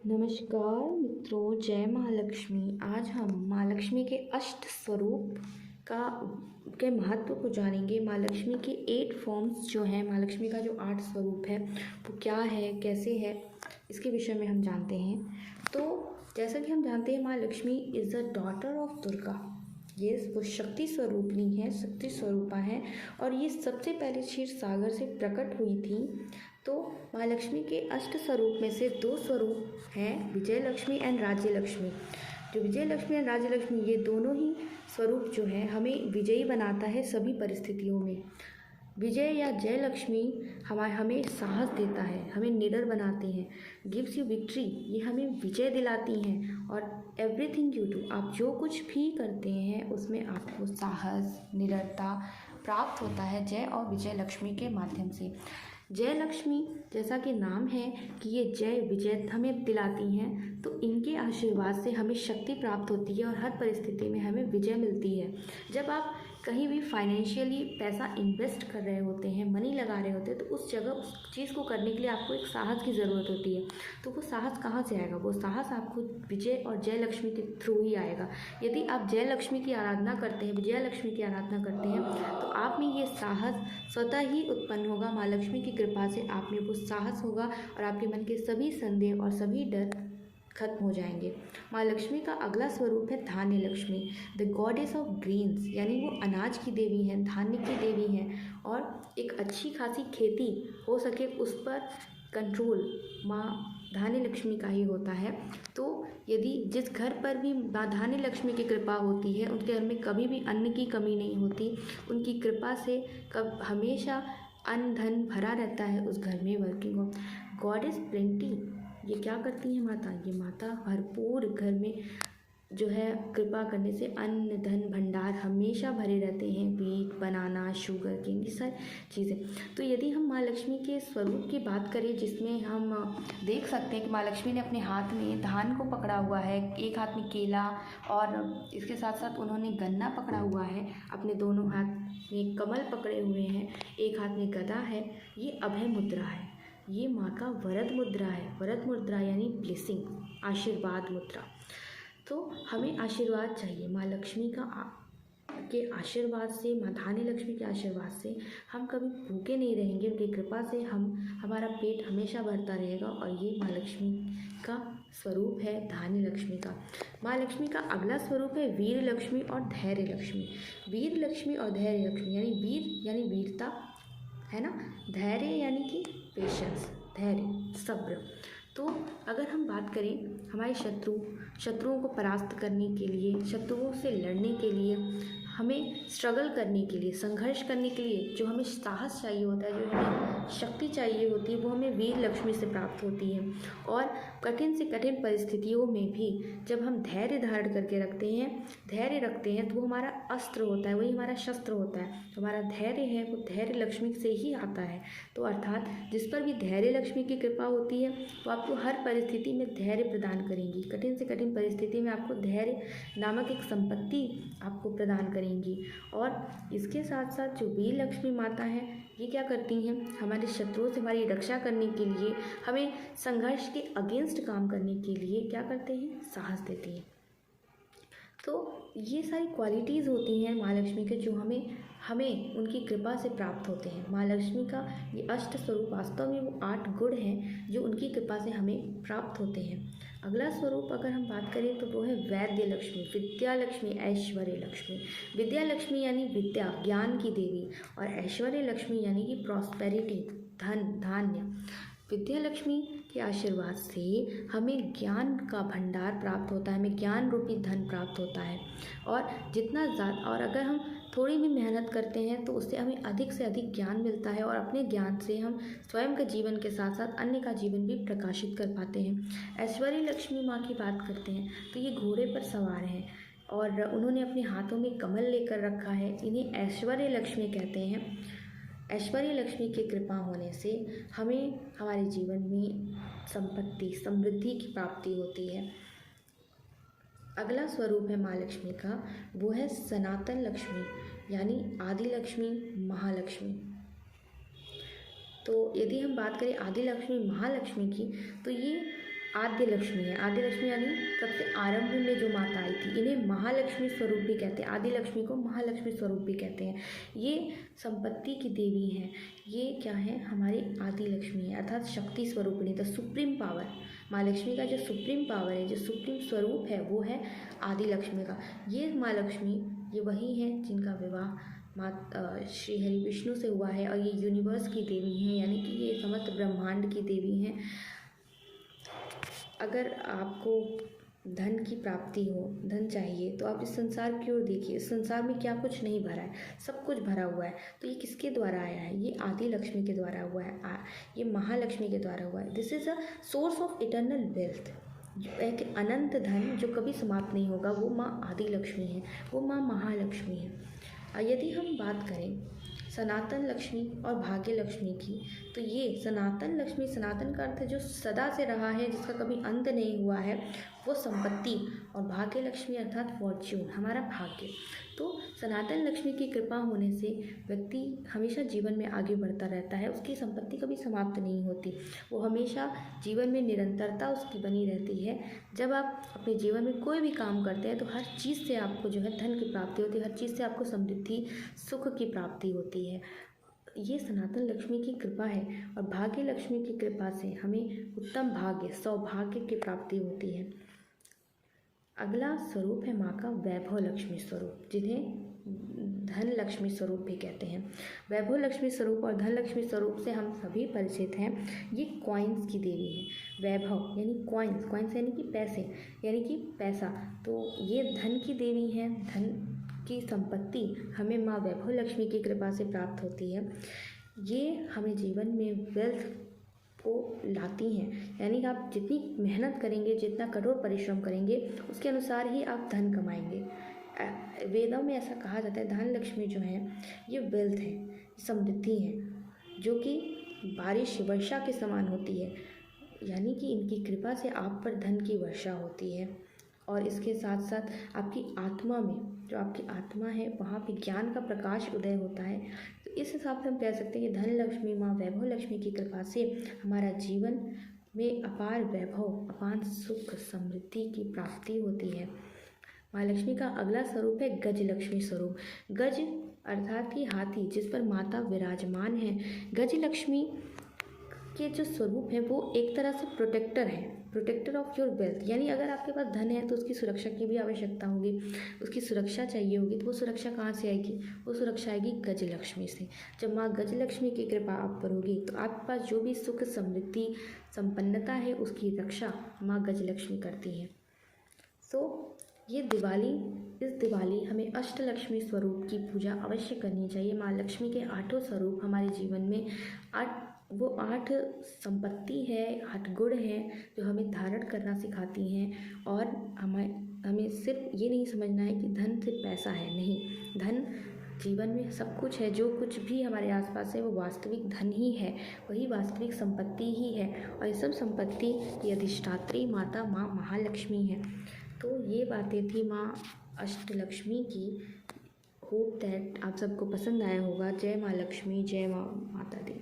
नमस्कार मित्रों, जय महालक्ष्मी। आज हम माँ लक्ष्मी के अष्ट स्वरूप का के महत्व को जानेंगे। माँ लक्ष्मी की 8 फॉर्म्स जो हैं, माँ लक्ष्मी का जो 8 स्वरूप है वो क्या है, कैसे है, इसके विषय में हम जानते हैं। तो जैसा कि हम जानते हैं, माँ Lakshmi is the daughter of Durga. ये वो शक्ति स्वरूपनी है, शक्ति स्वरूपा है, और ये सबसे पहले क्षीर सागर से प्रकट हुई थी। तो माँ लक्ष्मी के अष्ट स्वरूप में से 2 स्वरूप हैं, विजय लक्ष्मी एंड राज्य लक्ष्मी। जो विजय लक्ष्मी एंड राज्य लक्ष्मी, ये दोनों ही स्वरूप जो है हमें विजयी बनाता है सभी परिस्थितियों में। विजय या जय लक्ष्मी हमें साहस देता है, हमें निडर बनाती हैं, गिव्स यू विक्ट्री, ये हमें विजय दिलाती हैं। और एवरीथिंग यू डू, आप जो कुछ भी करते हैं उसमें आपको साहस, निडरता प्राप्त होता है जय और विजय लक्ष्मी के माध्यम से। जय लक्ष्मी, जैसा कि नाम है कि ये जय विजय हमें दिलाती हैं, तो इनके आशीर्वाद से हमें शक्ति प्राप्त होती है और हर परिस्थिति में हमें विजय मिलती है। जब आप कहीं भी फाइनेंशियली पैसा इन्वेस्ट कर रहे होते हैं, मनी लगा रहे होते हैं, तो उस जगह उस चीज़ को करने के लिए आपको एक साहस की ज़रूरत होती है। तो वो साहस कहाँ से आएगा? वो साहस आपको विजय और जय लक्ष्मी के थ्रू ही आएगा। यदि आप जय लक्ष्मी की आराधना करते हैं, विजया लक्ष्मी की आराधना करते हैं, तो आप में ये साहस स्वतः ही उत्पन्न होगा। माँ लक्ष्मी की कृपा से आप में वो साहस होगा और आपके मन के सभी संदेह और सभी डर खत्म हो जाएंगे। माँ लक्ष्मी का अगला स्वरूप है धान्य Lakshmi, the goddess of greens, यानी वो अनाज की देवी हैं, धान्य की देवी हैं, और एक अच्छी खासी खेती हो सके उस पर कंट्रोल माँ धान्य लक्ष्मी का ही होता है। तो यदि जिस घर पर भी माँ धान्य लक्ष्मी की कृपा होती है, उनके घर में कभी भी अन्न की कमी नहीं होती। उनकी कृपा से हमेशा अन्न धन भरा रहता है उस घर में। वर्किंग हो गॉड इज़ प्लेंटी, ये क्या करती है माता? ये माता भरपूर घर में जो है कृपा करने से अन्न धन भंडार हमेशा भरे रहते हैं। वीट, बनाना, शुगर केन, ये सारी चीज़ें। तो यदि हम माँ लक्ष्मी के स्वरूप की बात करें, जिसमें हम देख सकते हैं कि माँ लक्ष्मी ने अपने हाथ में धान को पकड़ा हुआ है, एक हाथ में केला, और इसके साथ साथ उन्होंने गन्ना पकड़ा हुआ है, अपने दोनों हाथ में कमल पकड़े हुए हैं, एक हाथ में गदा है। ये अभय मुद्रा है, ये माँ का वरद मुद्रा है। वरद मुद्रा यानी ब्लेसिंग, आशीर्वाद मुद्रा। तो हमें आशीर्वाद चाहिए माँ लक्ष्मी के आशीर्वाद से, माँ धान्य लक्ष्मी के आशीर्वाद से हम कभी भूखे नहीं रहेंगे। उनकी कृपा से हमारा पेट हमेशा भरता रहेगा, और ये माँ लक्ष्मी का स्वरूप है धान्य लक्ष्मी का। माँ लक्ष्मी का अगला स्वरूप है वीर लक्ष्मी और धैर्य लक्ष्मी। वीर लक्ष्मी और धैर्य लक्ष्मी, यानी वीर यानी वीरता है ना, धैर्य यानी कि पेशेंस, धैर्य, सब्र। तो अगर हम बात करें हमारे शत्रुओं को परास्त करने के लिए, शत्रुओं से लड़ने के लिए, हमें स्ट्रगल करने के लिए, संघर्ष करने के लिए जो हमें साहस चाहिए होता है, जो हमें शक्ति चाहिए होती है, वो हमें वीर लक्ष्मी से प्राप्त होती है। और कठिन से कठिन परिस्थितियों में भी जब हम धैर्य धारण करके धैर्य रखते हैं, तो वो हमारा अस्त्र होता है, वही हमारा शस्त्र होता है। तो हमारा धैर्य है वो धैर्य लक्ष्मी से ही आता है। तो अर्थात जिस पर भी धैर्य लक्ष्मी की कृपा होती है, वो आपको हर परिस्थिति में धैर्य प्रदान करेंगी। कठिन से कठिन परिस्थिति में आपको धैर्य नामक एक संपत्ति आपको प्रदान करेंगी। और इसके साथ साथ जो वीर लक्ष्मी माता है, ये क्या करती हैं? हमारे शत्रुओं से हमारी रक्षा करने के लिए, हमें संघर्ष के अगेंस्ट काम करने के लिए क्या करते हैं? साहस देती हैं। तो ये सारी क्वालिटीज़ होती हैं माँ लक्ष्मी के, जो हमें उनकी कृपा से प्राप्त होते हैं। माँ लक्ष्मी का ये अष्ट स्वरूप वास्तव में वो 8 गुण हैं जो उनकी कृपा से हमें प्राप्त होते हैं। अगला स्वरूप अगर हम बात करें तो वो है वैद्य लक्ष्मी, विद्या लक्ष्मी, ऐश्वर्य लक्ष्मी। विद्या लक्ष्मी यानी विद्या, ज्ञान की देवी, और ऐश्वर्य लक्ष्मी यानी कि प्रॉस्पेरिटी, धन, धान्य। विद्या लक्ष्मी के आशीर्वाद से हमें ज्ञान का भंडार प्राप्त होता है, हमें ज्ञान रूपी धन प्राप्त होता है। और जितना ज़्यादा, और अगर हम थोड़ी भी मेहनत करते हैं तो उससे हमें अधिक से अधिक ज्ञान मिलता है, और अपने ज्ञान से हम स्वयं के जीवन के साथ साथ अन्य का जीवन भी प्रकाशित कर पाते हैं। ऐश्वर्य लक्ष्मी माँ की बात करते हैं तो ये घोड़े पर सवार हैं, और उन्होंने अपने हाथों में कमल लेकर रखा है। इन्हें ऐश्वर्य लक्ष्मी कहते हैं। ऐश्वर्य लक्ष्मी की कृपा होने से हमें हमारे जीवन में संपत्ति, समृद्धि की प्राप्ति होती है। अगला स्वरूप है माँ लक्ष्मी का, वो है सनातन लक्ष्मी, यानी आदि लक्ष्मी, महालक्ष्मी। तो यदि हम बात करें आदि लक्ष्मी, महालक्ष्मी की, तो ये आद्य लक्ष्मी है। आद्य लक्ष्मी यानी सबसे आरंभ में जो माता आई थी, इन्हें महालक्ष्मी स्वरूप भी कहते हैं। आदि लक्ष्मी को महालक्ष्मी स्वरूप भी कहते हैं। ये संपत्ति की देवी हैं। ये क्या है, हमारी आदि लक्ष्मी है, अर्थात शक्ति स्वरूपिणी, द सुप्रीम पावर। माँ लक्ष्मी का जो सुप्रीम पावर है, जो सुप्रीम स्वरूप है, वो है आदि लक्ष्मी का। ये माँ लक्ष्मी, ये वही हैं जिनका विवाह श्री हरि विष्णु से हुआ है, और ये यूनिवर्स की देवी हैं, यानी कि ये समस्त ब्रह्मांड की देवी हैं। अगर आपको धन की प्राप्ति हो, धन चाहिए, तो आप इस संसार की ओर देखिए। इस संसार में क्या कुछ नहीं भरा है, सब कुछ भरा हुआ है। तो ये किसके द्वारा आया है? ये आदि लक्ष्मी के द्वारा हुआ है, ये महालक्ष्मी के द्वारा हुआ है। This is a source of eternal wealth, एक अनंत धन जो कभी समाप्त नहीं होगा, वो माँ आदि लक्ष्मी है, वो माँ महालक्ष्मी है। यदि हम बात करें सनातन लक्ष्मी और भाग्य लक्ष्मी की, तो ये सनातन लक्ष्मी, सनातन का अर्थ है जो सदा से रहा है, जिसका कभी अंत नहीं हुआ है, वो संपत्ति, और भाग्य लक्ष्मी अर्थात फॉर्च्यून, हमारा भाग्य। तो सनातन लक्ष्मी की कृपा होने से व्यक्ति हमेशा जीवन में आगे बढ़ता रहता है, उसकी संपत्ति कभी समाप्त नहीं होती, वो हमेशा जीवन में निरंतरता उसकी बनी रहती है। जब आप अपने जीवन में कोई भी काम करते हैं, तो हर चीज़ से आपको जो है धन की प्राप्ति होती है, हर चीज़ से आपको समृद्धि, सुख की प्राप्ति होती है। ये सनातन लक्ष्मी की कृपा है, और भाग्य लक्ष्मी की कृपा से हमें उत्तम भाग्य, सौभाग्य की प्राप्ति होती है। अगला स्वरूप है माँ का वैभव लक्ष्मी स्वरूप, जिन्हें धन लक्ष्मी स्वरूप भी कहते हैं। वैभव लक्ष्मी स्वरूप और धन लक्ष्मी स्वरूप से हम सभी परिचित हैं। ये कॉइन्स की देवी है। वैभव यानी कॉइन्स, कॉइन्स यानी कि पैसे, यानी कि पैसा। तो ये धन की देवी है, धन की संपत्ति हमें माँ वैभव लक्ष्मी की कृपा से प्राप्त होती है। ये हमें जीवन में वेल्थ को लाती हैं, यानी कि आप जितनी मेहनत करेंगे, जितना कठोर परिश्रम करेंगे, उसके अनुसार ही आप धन कमाएंगे। वेदों में ऐसा कहा जाता है, धन लक्ष्मी जो है ये वेल्थ है, समृद्धि है, जो कि बारिश वर्षा के समान होती है, यानी कि इनकी कृपा से आप पर धन की वर्षा होती है। और इसके साथ साथ आपकी आत्मा में, जो आपकी आत्मा है, वहाँ पे ज्ञान का प्रकाश उदय होता है। तो इस हिसाब से हम कह सकते हैं कि धन लक्ष्मी माँ वैभव लक्ष्मी की कृपा से हमारा जीवन में अपार वैभव, अपार सुख, समृद्धि की प्राप्ति होती है। माँ लक्ष्मी का अगला स्वरूप है गज लक्ष्मी स्वरूप। गज अर्थात कि हाथी, जिस पर माता विराजमान है। गज लक्ष्मी के जो स्वरूप है वो एक तरह से प्रोटेक्टर है, प्रोटेक्टर ऑफ योर वेल्थ, यानी अगर आपके पास धन है तो उसकी सुरक्षा की भी आवश्यकता होगी, उसकी सुरक्षा चाहिए होगी। तो वो सुरक्षा कहाँ से आएगी? वो सुरक्षा आएगी गज लक्ष्मी से। जब माँ गज लक्ष्मी की कृपा आप पर होगी, तो आपके पास जो भी सुख, समृद्धि, संपन्नता है, उसकी रक्षा माँ गज लक्ष्मी करती हैं। ये इस दिवाली हमें अष्टलक्ष्मी स्वरूप की पूजा अवश्य करनी चाहिए। माँ लक्ष्मी के 8 स्वरूप हमारे जीवन में 8 संपत्ति है, 8 गुण हैं, जो हमें धारण करना सिखाती हैं। और हमें सिर्फ ये नहीं समझना है कि धन सिर्फ पैसा है, नहीं, धन जीवन में सब कुछ है। जो कुछ भी हमारे आसपास है वो वास्तविक धन ही है, वही वास्तविक संपत्ति ही है, और ये सब संपत्ति की अधिष्ठात्री माता माँ महालक्ष्मी है। तो ये बातें थी माँ अष्टलक्ष्मी की। होप दैट आप सबको पसंद आया होगा। जय माँ लक्ष्मी, जय माँ माता दी।